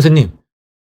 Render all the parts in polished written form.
선생님,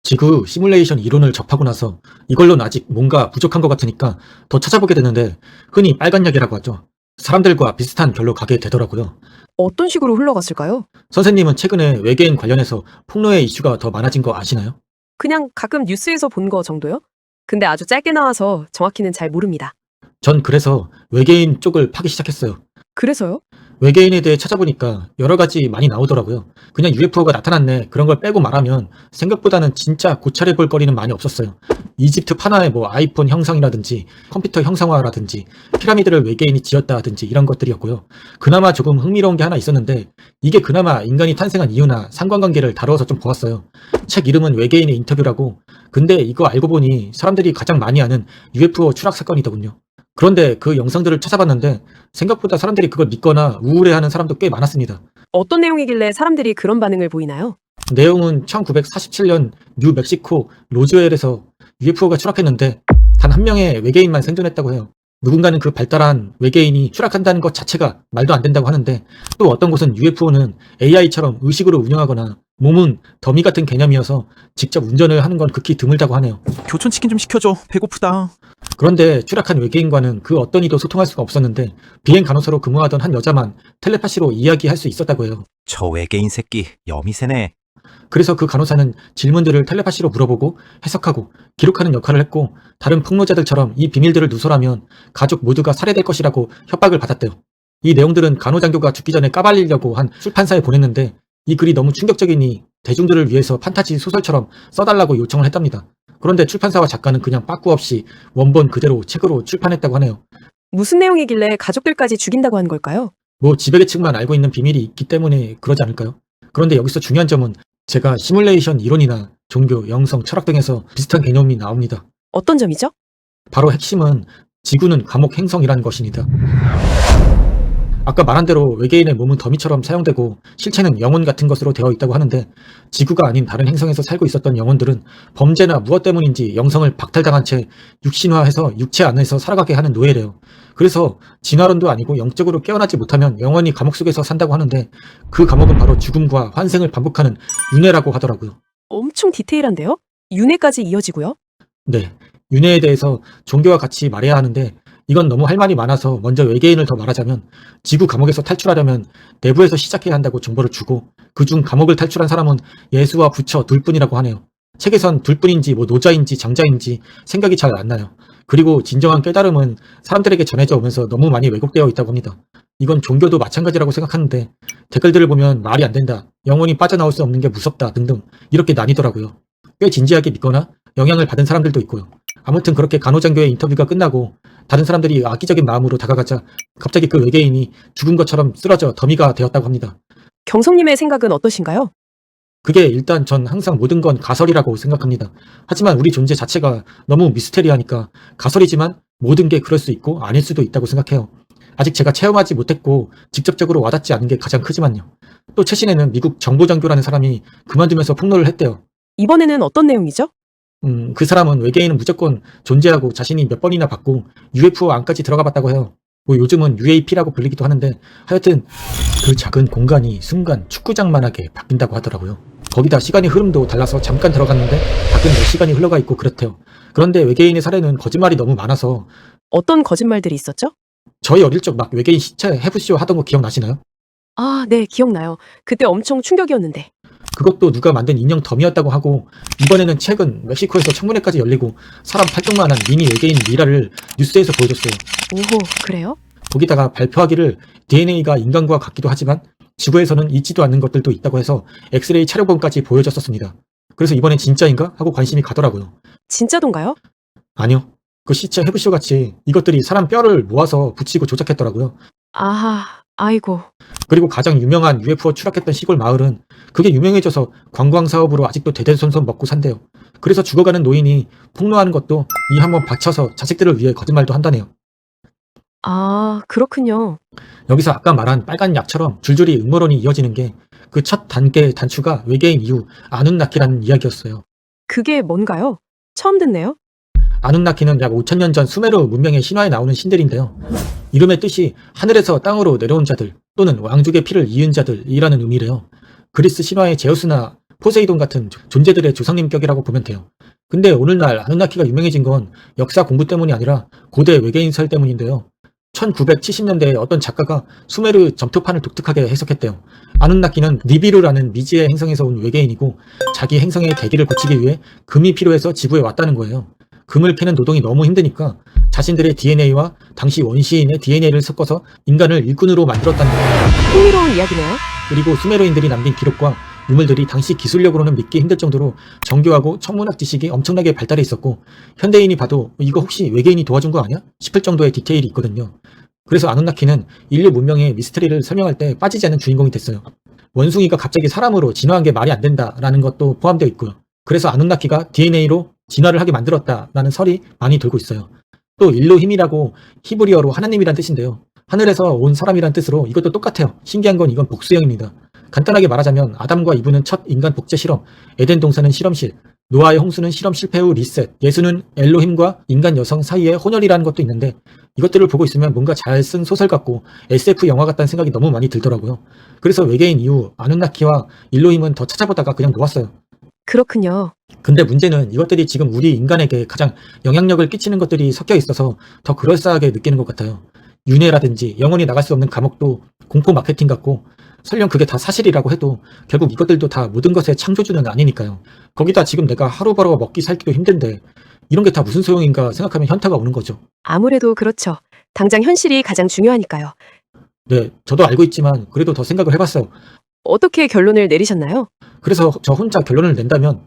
지구 시뮬레이션 이론을 접하고 나서 이걸로는 아직 뭔가 부족한 것 같으니까 더 찾아보게 되는데 흔히 빨간 약이라고 하죠. 사람들과 비슷한 결로 가게 되더라고요. 어떤 식으로 흘러갔을까요? 선생님은 최근에 외계인 관련해서 폭로의 이슈가 더 많아진 거 아시나요? 그냥 가끔 뉴스에서 본 거 정도요? 근데 아주 짧게 나와서 정확히는 잘 모릅니다. 전 그래서 외계인 쪽을 파기 시작했어요. 그래서요? 외계인에 대해 찾아보니까 여러 가지 많이 나오더라고요. 그냥 UFO가 나타났네 그런 걸 빼고 말하면 생각보다는 진짜 고찰해 볼 거리는 많이 없었어요. 이집트 판화의 뭐 아이폰 형상이라든지 컴퓨터 형상화라든지 피라미드를 외계인이 지었다든지 이런 것들이었고요. 그나마 조금 흥미로운 게 하나 있었는데 이게 그나마 인간이 탄생한 이유나 상관관계를 다루어서 좀 보았어요. 책 이름은 외계인의 인터뷰라고. 근데 이거 알고 보니 사람들이 가장 많이 아는 UFO 추락 사건이더군요. 그런데 그 영상들을 찾아봤는데 생각보다 사람들이 그걸 믿거나 우울해하는 사람도 꽤 많았습니다. 어떤 내용이길래 사람들이 그런 반응을 보이나요? 내용은 1947년 뉴멕시코 로즈웰에서 UFO가 추락했는데 단 한 명의 외계인만 생존했다고 해요. 누군가는 그 발달한 외계인이 추락한다는 것 자체가 말도 안 된다고 하는데 또 어떤 곳은 UFO는 AI처럼 의식으로 운영하거나 몸은 더미 같은 개념이어서 직접 운전을 하는 건 극히 드물다고 하네요. 교촌치킨 좀 시켜줘. 배고프다. 그런데 추락한 외계인과는 그 어떤 이도 소통할 수가 없었는데 비행 간호사로 근무하던 한 여자만 텔레파시로 이야기할 수 있었다고 해요. 저 외계인 새끼 여미새네. 그래서 그 간호사는 질문들을 텔레파시로 물어보고 해석하고 기록하는 역할을 했고 다른 폭로자들처럼 이 비밀들을 누설하면 가족 모두가 살해될 것이라고 협박을 받았대요. 이 내용들은 간호장교가 죽기 전에 까발리려고 한 출판사에 보냈는데 이 글이 너무 충격적이니 대중들을 위해서 판타지 소설처럼 써달라고 요청을 했답니다. 그런데 출판사와 작가는 그냥 빠꾸 없이 원본 그대로 책으로 출판했다고 하네요. 무슨 내용이길래 가족들까지 죽인다고 한 걸까요? 뭐 지배계층만 알고 있는 비밀이 있기 때문에 그러지 않을까요? 그런데 여기서 중요한 점은 제가 시뮬레이션 이론이나 종교, 영성, 철학 등에서 비슷한 개념이 나옵니다. 어떤 점이죠? 바로 핵심은 지구는 감옥 행성이라는 것입니다. 아까 말한 대로 외계인의 몸은 더미처럼 사용되고 실체는 영혼 같은 것으로 되어 있다고 하는데 지구가 아닌 다른 행성에서 살고 있었던 영혼들은 범죄나 무엇 때문인지 영성을 박탈당한 채 육신화해서 육체 안에서 살아가게 하는 노예래요. 그래서 진화론도 아니고 영적으로 깨어나지 못하면 영원히 감옥 속에서 산다고 하는데 그 감옥은 바로 죽음과 환생을 반복하는 윤회라고 하더라고요. 엄청 디테일한데요? 윤회까지 이어지고요? 네, 윤회에 대해서 종교와 같이 말해야 하는데 이건 너무 할 말이 많아서 먼저 외계인을 더 말하자면 지구 감옥에서 탈출하려면 내부에서 시작해야 한다고 정보를 주고 그중 감옥을 탈출한 사람은 예수와 부처 둘뿐이라고 하네요. 책에선 둘뿐인지 뭐 노자인지 장자인지 생각이 잘 안 나요. 그리고 진정한 깨달음은 사람들에게 전해져 오면서 너무 많이 왜곡되어 있다고 합니다. 이건 종교도 마찬가지라고 생각하는데 댓글들을 보면 말이 안 된다, 영혼이 빠져나올 수 없는 게 무섭다 등등 이렇게 나뉘더라고요. 꽤 진지하게 믿거나 영향을 받은 사람들도 있고요. 아무튼 그렇게 간호장교의 인터뷰가 끝나고 다른 사람들이 악의적인 마음으로 다가가자 갑자기 그 외계인이 죽은 것처럼 쓰러져 더미가 되었다고 합니다. 경성님의 생각은 어떠신가요? 그게 일단 전 항상 모든 건 가설이라고 생각합니다. 하지만 우리 존재 자체가 너무 미스테리하니까 가설이지만 모든 게 그럴 수 있고 아닐 수도 있다고 생각해요. 아직 제가 체험하지 못했고 직접적으로 와닿지 않은 게 가장 크지만요. 또 최신에는 미국 정보장교라는 사람이 그만두면서 폭로를 했대요. 이번에는 어떤 내용이죠? 그 사람은 외계인은 무조건 존재하고 자신이 몇 번이나 봤고 UFO 안까지 들어가 봤다고 해요. 뭐 요즘은 UAP라고 불리기도 하는데 하여튼 그 작은 공간이 순간 축구장만하게 바뀐다고 하더라고요. 거기다 시간의 흐름도 달라서 잠깐 들어갔는데 밖은 몇 시간이 흘러가 있고 그렇대요. 그런데 외계인의 사례는 거짓말이 너무 많아서 어떤 거짓말들이 있었죠? 저희 어릴 적 막 외계인 시체 해부쇼 하던 거 기억나시나요? 아, 네, 기억나요. 그때 엄청 충격이었는데. 그것도 누가 만든 인형 덤이었다고 하고 이번에는 최근 멕시코에서 청문회까지 열리고 사람 팔뚝만한 미니 외계인 미라를 뉴스에서 보여줬어요. 오호, 그래요? 거기다가 발표하기를 DNA가 인간과 같기도 하지만 지구에서는 있지도 않는 것들도 있다고 해서 엑스레이 촬영본까지 보여줬었습니다. 그래서 이번엔 진짜인가 하고 관심이 가더라고요. 진짜던가요? 아니요. 그 시체 해부쇼 같이 이것들이 사람 뼈를 모아서 붙이고 조작했더라고요. 아하, 아이고. 그리고 가장 유명한 UFO 추락했던 시골 마을은 그게 유명해져서 관광 사업으로 아직도 대대손손 먹고 산대요. 그래서 죽어가는 노인이 폭로하는 것도 이 한번 받쳐서 자식들을 위해 거짓말도 한다네요. 아, 그렇군요. 여기서 아까 말한 빨간 약처럼 줄줄이 음모론이 이어지는 게 그 첫 단계 단추가 외계인 이후 아눈나키라는 이야기였어요. 그게 뭔가요? 처음 듣네요. 아눈나키는 약 5천년 전 수메르 문명의 신화에 나오는 신들인데요. 이름의 뜻이 하늘에서 땅으로 내려온 자들 또는 왕족의 피를 이은 자들이라는 의미래요. 그리스 신화의 제우스나 포세이돈 같은 존재들의 조상님격이라고 보면 돼요. 근데 오늘날 아누나키가 유명해진 건 역사 공부 때문이 아니라 고대 외계인설 때문인데요. 1970년대에 어떤 작가가 수메르 점토판을 독특하게 해석했대요. 아누나키는 니비루라는 미지의 행성에서 온 외계인이고 자기 행성의 대기를 거치기 위해 금이 필요해서 지구에 왔다는 거예요. 금을 캐는 노동이 너무 힘드니까 자신들의 DNA와 당시 원시인의 DNA를 섞어서 인간을 일꾼으로 만들었다는 거예요. 흥미로운 이야기네요. 그리고 수메르인들이 남긴 기록과 유물들이 당시 기술력으로는 믿기 힘들 정도로 정교하고 천문학 지식이 엄청나게 발달해 있었고 현대인이 봐도 이거 혹시 외계인이 도와준 거 아니야? 싶을 정도의 디테일이 있거든요. 그래서 아누나키는 인류 문명의 미스터리를 설명할 때 빠지지 않는 주인공이 됐어요. 원숭이가 갑자기 사람으로 진화한 게 말이 안 된다라는 것도 포함되어 있고요. 그래서 아누나키가 DNA로 진화를 하게 만들었다라는 설이 많이 돌고 있어요. 또 일로힘이라고 히브리어로 하나님이란 뜻인데요. 하늘에서 온 사람이란 뜻으로 이것도 똑같아요. 신기한 건 이건 복수형입니다. 간단하게 말하자면 아담과 이브는 첫 인간 복제 실험, 에덴 동산은 실험실, 노아의 홍수는 실험 실패 후 리셋, 예수는 엘로힘과 인간 여성 사이의 혼혈이라는 것도 있는데 이것들을 보고 있으면 뭔가 잘 쓴 소설 같고 SF 영화 같다는 생각이 너무 많이 들더라고요. 그래서 외계인 이후 아누나키와 일로힘은 더 찾아보다가 그냥 놓았어요. 그렇군요. 근데 문제는 이것들이 지금 우리 인간에게 가장 영향력을 끼치는 것들이 섞여 있어서 더 그럴싸하게 느끼는 것 같아요. 윤회라든지 영원히 나갈 수 없는 감옥도 공포 마케팅 같고 설령 그게 다 사실이라고 해도 결국 이것들도 다 모든 것의 창조주는 아니니까요. 거기다 지금 내가 하루 벌어 먹기 살기도 힘든데 이런 게 다 무슨 소용인가 생각하면 현타가 오는 거죠. 아무래도 그렇죠. 당장 현실이 가장 중요하니까요. 네, 저도 알고 있지만 그래도 더 생각을 해봤어요. 어떻게 결론을 내리셨나요? 그래서 저 혼자 결론을 낸다면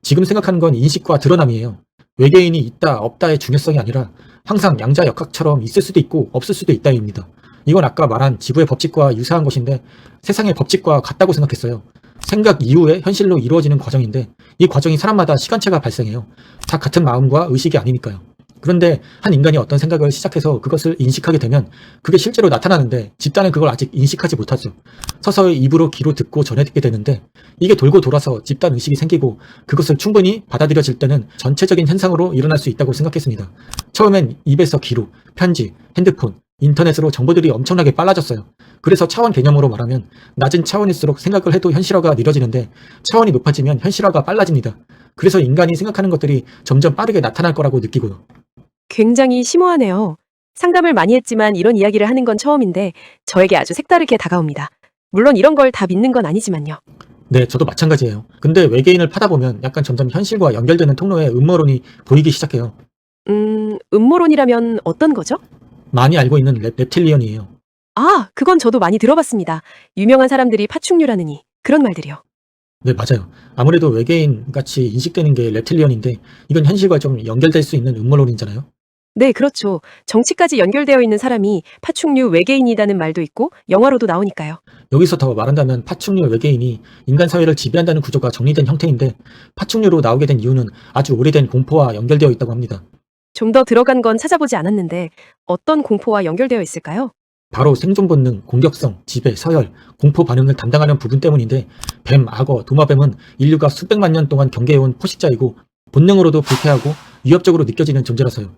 지금 생각하는 건 인식과 드러남이에요. 외계인이 있다 없다의 중요성이 아니라 항상 양자역학처럼 있을 수도 있고 없을 수도 있다입니다. 이건 아까 말한 지구의 법칙과 유사한 것인데 세상의 법칙과 같다고 생각했어요. 생각 이후에 현실로 이루어지는 과정인데 이 과정이 사람마다 시간차가 발생해요. 다 같은 마음과 의식이 아니니까요. 그런데 한 인간이 어떤 생각을 시작해서 그것을 인식하게 되면 그게 실제로 나타나는데 집단은 그걸 아직 인식하지 못하죠. 서서히 입으로 귀로 듣고 전해 듣게 되는데 이게 돌고 돌아서 집단 의식이 생기고 그것을 충분히 받아들여질 때는 전체적인 현상으로 일어날 수 있다고 생각했습니다. 처음엔 입에서 귀로, 편지, 핸드폰, 인터넷으로 정보들이 엄청나게 빨라졌어요. 그래서 차원 개념으로 말하면 낮은 차원일수록 생각을 해도 현실화가 느려지는데 차원이 높아지면 현실화가 빨라집니다. 그래서 인간이 생각하는 것들이 점점 빠르게 나타날 거라고 느끼고요. 굉장히 심오하네요. 상담을 많이 했지만 이런 이야기를 하는 건 처음인데 저에게 아주 색다르게 다가옵니다. 물론 이런 걸 다 믿는 건 아니지만요. 네, 저도 마찬가지예요. 근데 외계인을 파다 보면 약간 점점 현실과 연결되는 통로에 음모론이 보이기 시작해요. 음모론이라면 어떤 거죠? 많이 알고 있는 reptilian이에요. 아, 그건 저도 많이 들어봤습니다. 유명한 사람들이 파충류라느니 그런 말들이요. 네, 맞아요. 아무래도 외계인 같이 인식되는 게 reptilian인데 이건 현실과 좀 연결될 수 있는 음모론이잖아요. 네, 그렇죠. 정치까지 연결되어 있는 사람이 파충류 외계인이라는 말도 있고 영화로도 나오니까요. 여기서 더 말한다면 파충류 외계인이 인간 사회를 지배한다는 구조가 정리된 형태인데 파충류로 나오게 된 이유는 아주 오래된 공포와 연결되어 있다고 합니다. 좀 더 들어간 건 찾아보지 않았는데 어떤 공포와 연결되어 있을까요? 바로 생존 본능, 공격성, 지배, 서열, 공포 반응을 담당하는 부분 때문인데 뱀, 악어, 도마뱀은 인류가 수백만 년 동안 경계해온 포식자이고 본능으로도 불쾌하고 위협적으로 느껴지는 존재라서요.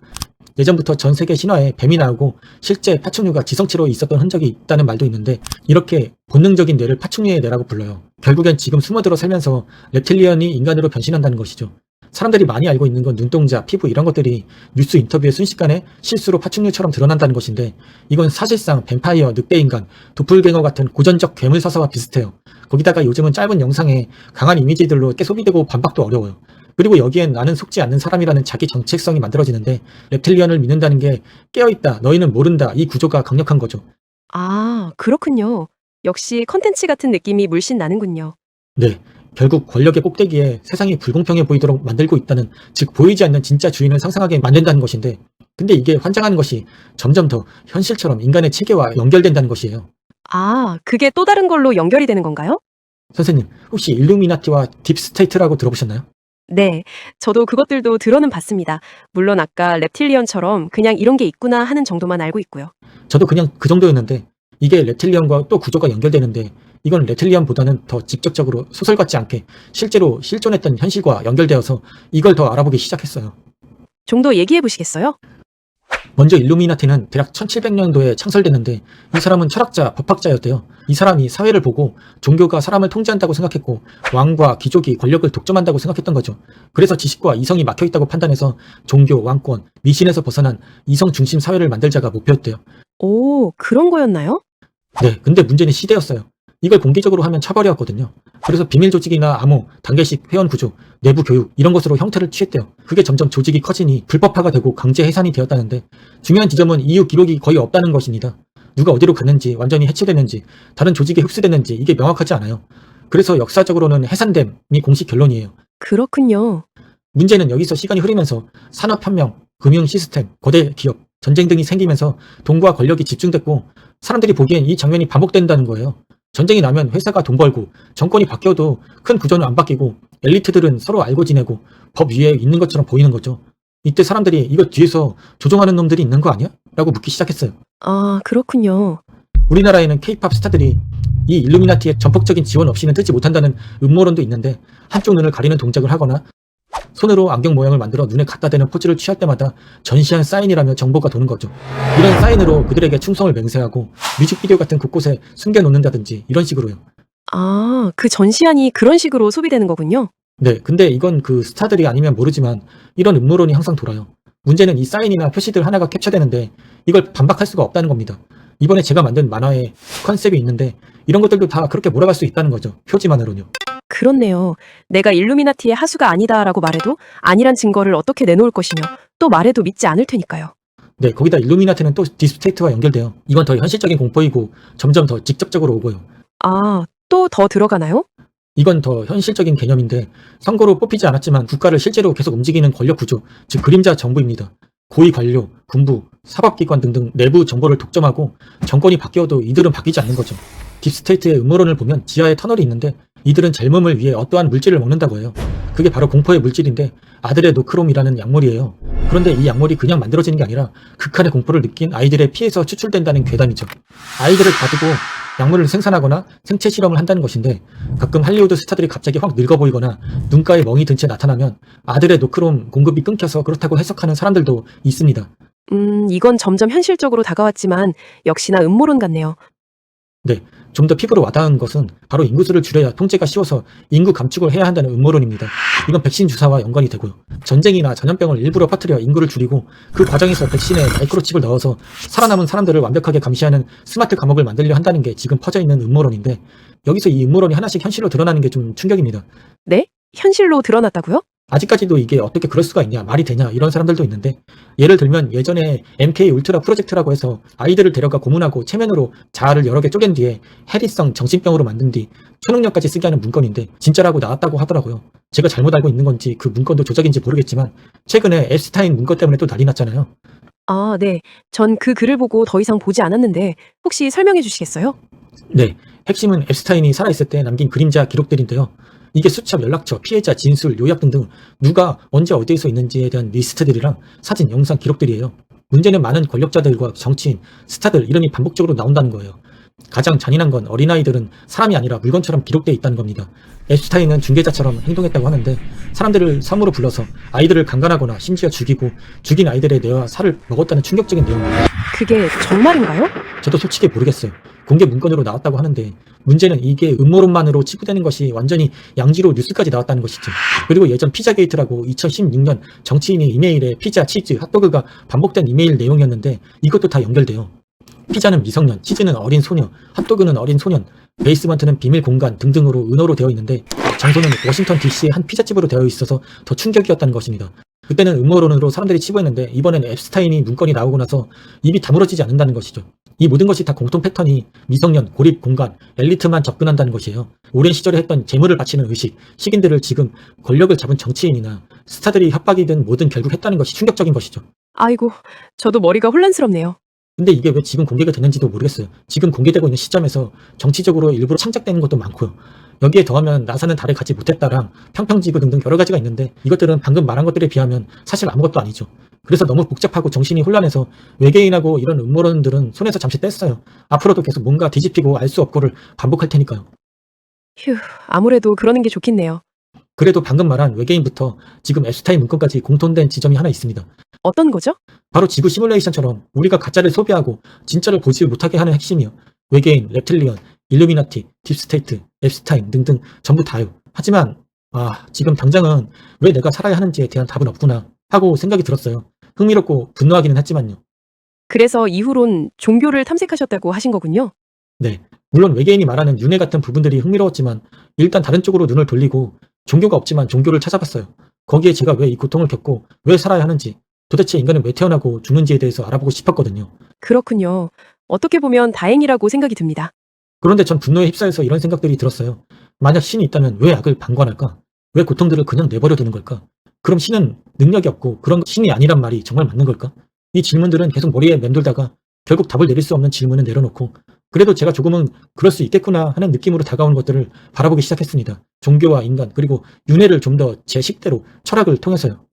예전부터 전 세계 신화에 뱀이 나오고 실제 파충류가 지성체로 있었던 흔적이 있다는 말도 있는데 이렇게 본능적인 뇌를 파충류의 뇌라고 불러요. 결국엔 지금 숨어들어 살면서 reptilian이 인간으로 변신한다는 것이죠. 사람들이 많이 알고 있는 건 눈동자, 피부 이런 것들이 뉴스 인터뷰에 순식간에 실수로 파충류처럼 드러난다는 것인데 이건 사실상 뱀파이어, 늑대인간, 도플갱어 같은 고전적 괴물 서사와 비슷해요. 거기다가 요즘은 짧은 영상에 강한 이미지들로 깨 소비되고 반박도 어려워요. 그리고 여기엔 나는 속지 않는 사람이라는 자기 정체성이 만들어지는데 reptilian을 믿는다는 게 깨어있다, 너희는 모른다 이 구조가 강력한 거죠. 아, 그렇군요. 역시 컨텐츠 같은 느낌이 물씬 나는군요. 네, 결국 권력의 꼭대기에 세상이 불공평해 보이도록 만들고 있다는, 즉 보이지 않는 진짜 주인을 상상하게 만든다는 것인데 근데 이게 환장하는 것이 점점 더 현실처럼 인간의 체계와 연결된다는 것이에요. 아, 그게 또 다른 걸로 연결이 되는 건가요? 선생님, 혹시 일루미나티와 딥스테이트라고 들어보셨나요? 네, 저도 그것들도 들어는 봤습니다. 물론 아까 reptilian처럼 그냥 이런 게 있구나 하는 정도만 알고 있고요. 저도 그냥 그 정도였는데 이게 reptilian과 또 구조가 연결되는데 이건 reptilian보다는 더 직접적으로 소설 같지 않게 실제로 실존했던 현실과 연결되어서 이걸 더 알아보기 시작했어요. 좀 더 얘기해 보시겠어요? 먼저 일루미나티는 대략 1700년도에 창설됐는데 이 사람은 철학자, 법학자였대요. 이 사람이 사회를 보고 종교가 사람을 통제한다고 생각했고 왕과 귀족이 권력을 독점한다고 생각했던 거죠. 그래서 지식과 이성이 막혀있다고 판단해서 종교, 왕권, 미신에서 벗어난 이성 중심 사회를 만들자가 목표였대요. 오, 그런 거였나요? 네, 근데 문제는 시대였어요. 이걸 공개적으로 하면 차벌이었거든요. 그래서 비밀 조직이나 암호, 단계식 회원 구조, 내부 교육 이런 것으로 형태를 취했대요. 그게 점점 조직이 커지니 불법화가 되고 강제 해산이 되었다는데 중요한 지점은 이후 기록이 거의 없다는 것입니다. 누가 어디로 갔는지, 완전히 해체됐는지, 다른 조직에 흡수됐는지 이게 명확하지 않아요. 그래서 역사적으로는 해산됨이 공식 결론이에요. 그렇군요. 문제는 여기서 시간이 흐르면서 산업혁명, 금융 시스템, 거대 기업, 전쟁 등이 생기면서 돈과 권력이 집중됐고 사람들이 보기엔 이 장면이 반복된다는 거예요. 전쟁이 나면 회사가 돈 벌고 정권이 바뀌어도 큰 구조는 안 바뀌고 엘리트들은 서로 알고 지내고 법 위에 있는 것처럼 보이는 거죠. 이때 사람들이 이거 뒤에서 조종하는 놈들이 있는 거 아니야? 라고 묻기 시작했어요. 아, 그렇군요. 우리나라에는 케이팝 스타들이 이 일루미나티의 전폭적인 지원 없이는 뜨지 못한다는 음모론도 있는데 한쪽 눈을 가리는 동작을 하거나 손으로 안경 모양을 만들어 눈에 갖다 대는 포즈를 취할 때마다 전시한 사인이라며 정보가 도는 거죠. 이런 사인으로 그들에게 충성을 맹세하고 뮤직비디오 같은 곳곳에 숨겨놓는다든지 이런 식으로요. 아, 그 전시안이 그런 식으로 소비되는 거군요. 네, 근데 이건 그 스타들이 아니면 모르지만 이런 음모론이 항상 돌아요. 문제는 이 사인이나 표시들 하나가 캡처되는데 이걸 반박할 수가 없다는 겁니다. 이번에 제가 만든 만화에 컨셉이 있는데 이런 것들도 다 그렇게 몰아갈 수 있다는 거죠. 표지만으로는요. 그렇네요. 내가 일루미나티의 하수가 아니다라고 말해도 아니란 증거를 어떻게 내놓을 것이며 또 말해도 믿지 않을 테니까요. 네, 거기다 일루미나티는 또 딥스테이트와 연결돼요. 이건 더 현실적인 공포이고 점점 더 직접적으로 오고요. 아, 또 더 들어가나요? 이건 더 현실적인 개념인데 선거로 뽑히지 않았지만 국가를 실제로 계속 움직이는 권력 구조, 즉 그림자 정부입니다. 고위 관료, 군부, 사법기관 등등 내부 정보를 독점하고 정권이 바뀌어도 이들은 바뀌지 않는 거죠. 딥스테이트의 음모론을 보면 지하에 터널이 있는데 이들은 젊음을 위해 어떠한 물질을 먹는다고 해요. 그게 바로 공포의 물질인데 아들의 노크롬이라는 약물이에요. 그런데 이 약물이 그냥 만들어지는 게 아니라 극한의 공포를 느낀 아이들의 피에서 추출된다는 괴담이죠. 아이들을 가두고 약물을 생산하거나 생체 실험을 한다는 것인데 가끔 할리우드 스타들이 갑자기 확 늙어 보이거나 눈가에 멍이 든 채 나타나면 아들의 노크롬 공급이 끊겨서 그렇다고 해석하는 사람들도 있습니다. 이건 점점 현실적으로 다가왔지만 역시나 음모론 같네요. 네, 좀 더 피부로 와닿은 것은 바로 인구수를 줄여야 통제가 쉬워서 인구 감축을 해야 한다는 음모론입니다. 이건 백신 주사와 연관이 되고요. 전쟁이나 전염병을 일부러 퍼뜨려 인구를 줄이고 그 과정에서 백신에 마이크로칩을 넣어서 살아남은 사람들을 완벽하게 감시하는 스마트 감옥을 만들려 한다는 게 지금 퍼져있는 음모론인데 여기서 이 음모론이 하나씩 현실로 드러나는 게 좀 충격입니다. 네? 현실로 드러났다고요? 아직까지도 이게 어떻게 그럴 수가 있냐, 말이 되냐 이런 사람들도 있는데 예를 들면 예전에 MK 울트라 프로젝트라고 해서 아이들을 데려가 고문하고 체면으로 자아를 여러 개 쪼갠 뒤에 해리성 정신병으로 만든 뒤 초능력까지 쓰게 하는 문건인데 진짜라고 나왔다고 하더라고요. 제가 잘못 알고 있는 건지 그 문건도 조작인지 모르겠지만 최근에 앱스타인 문건 때문에 또 난리 났잖아요. 아, 네. 전 그 글을 보고 더 이상 보지 않았는데 혹시 설명해 주시겠어요? 네, 핵심은 앱스타인이 살아있을 때 남긴 그림자 기록들인데요. 이게 수첩, 연락처, 피해자, 진술, 요약 등등 누가 언제 어디에서 있는지에 대한 리스트들이랑 사진, 영상 기록들이에요. 문제는 많은 권력자들과 정치인, 스타들 이름이 반복적으로 나온다는 거예요. 가장 잔인한 건 어린아이들은 사람이 아니라 물건처럼 기록되어 있다는 겁니다. 앱스타인은 중개자처럼 행동했다고 하는데 사람들을 섬으로 불러서 아이들을 강간하거나 심지어 죽이고 죽인 아이들의 뇌와 살을 먹었다는 충격적인 내용이에요. 그게 정말인가요? 저도 솔직히 모르겠어요. 공개 문건으로 나왔다고 하는데 문제는 이게 음모론만으로 치부되는 것이 완전히 양지로 뉴스까지 나왔다는 것이죠. 그리고 예전 피자 게이트라고 2016년 정치인이 이메일에 피자, 치즈, 핫도그가 반복된 이메일 내용이었는데 이것도 다 연결돼요. 피자는 미성년, 치즈는 어린 소녀, 핫도그는 어린 소년, 베이스먼트는 비밀 공간 등등으로 은어로 되어 있는데 장소는 워싱턴 DC의 한 피자집으로 되어 있어서 더 충격이었다는 것입니다. 그때는 음모론으로 사람들이 치부했는데 이번엔 앱스타인이 문건이 나오고 나서 입이 다물어지지 않는다는 것이죠. 이 모든 것이 다 공통 패턴이 미성년, 고립, 공간, 엘리트만 접근한다는 것이에요. 오랜 시절에 했던 재물을 바치는 의식, 식인들을 지금 권력을 잡은 정치인이나 스타들이 협박이든 뭐든 결국 했다는 것이 충격적인 것이죠. 아이고, 저도 머리가 혼란스럽네요. 근데 이게 왜 지금 공개가 됐는지도 모르겠어요. 지금 공개되고 있는 시점에서 정치적으로 일부러 창작되는 것도 많고요. 여기에 더하면 나사는 달에 가지 못했다랑 평평지구 등등 여러 가지가 있는데 이것들은 방금 말한 것들에 비하면 사실 아무것도 아니죠. 그래서 너무 복잡하고 정신이 혼란해서 외계인하고 이런 음모론들은 손에서 잠시 뗐어요. 앞으로도 계속 뭔가 뒤집히고 알 수 없고를 반복할 테니까요. 휴, 아무래도 그러는 게 좋겠네요. 그래도 방금 말한 외계인부터 지금 앱스타인 문건까지 공통된 지점이 하나 있습니다. 어떤 거죠? 바로 지구 시뮬레이션처럼 우리가 가짜를 소비하고 진짜를 보지 못하게 하는 핵심이요. 외계인, reptilian, 일루미나티, 딥스테이트, 앱스타인 등등 전부 다요. 하지만 지금 당장은 왜 내가 살아야 하는지에 대한 답은 없구나 하고 생각이 들었어요. 흥미롭고 분노하기는 했지만요. 그래서 이후론 종교를 탐색하셨다고 하신 거군요. 네, 물론 외계인이 말하는 윤회 같은 부분들이 흥미로웠지만 일단 다른 쪽으로 눈을 돌리고 종교가 없지만 종교를 찾아봤어요. 거기에 제가 왜 이 고통을 겪고 왜 살아야 하는지, 도대체 인간은 왜 태어나고 죽는지에 대해서 알아보고 싶었거든요. 그렇군요. 어떻게 보면 다행이라고 생각이 듭니다. 그런데 전 분노에 휩싸여서 이런 생각들이 들었어요. 만약 신이 있다면 왜 악을 방관할까? 왜 고통들을 그냥 내버려 두는 걸까? 그럼 신은 능력이 없고 그런 신이 아니란 말이 정말 맞는 걸까? 이 질문들은 계속 머리에 맴돌다가 결국 답을 내릴 수 없는 질문을 내려놓고 그래도 제가 조금은 그럴 수 있겠구나 하는 느낌으로 다가오는 것들을 바라보기 시작했습니다. 종교와 인간 그리고 윤회를 좀 더 제 식대로 철학을 통해서요.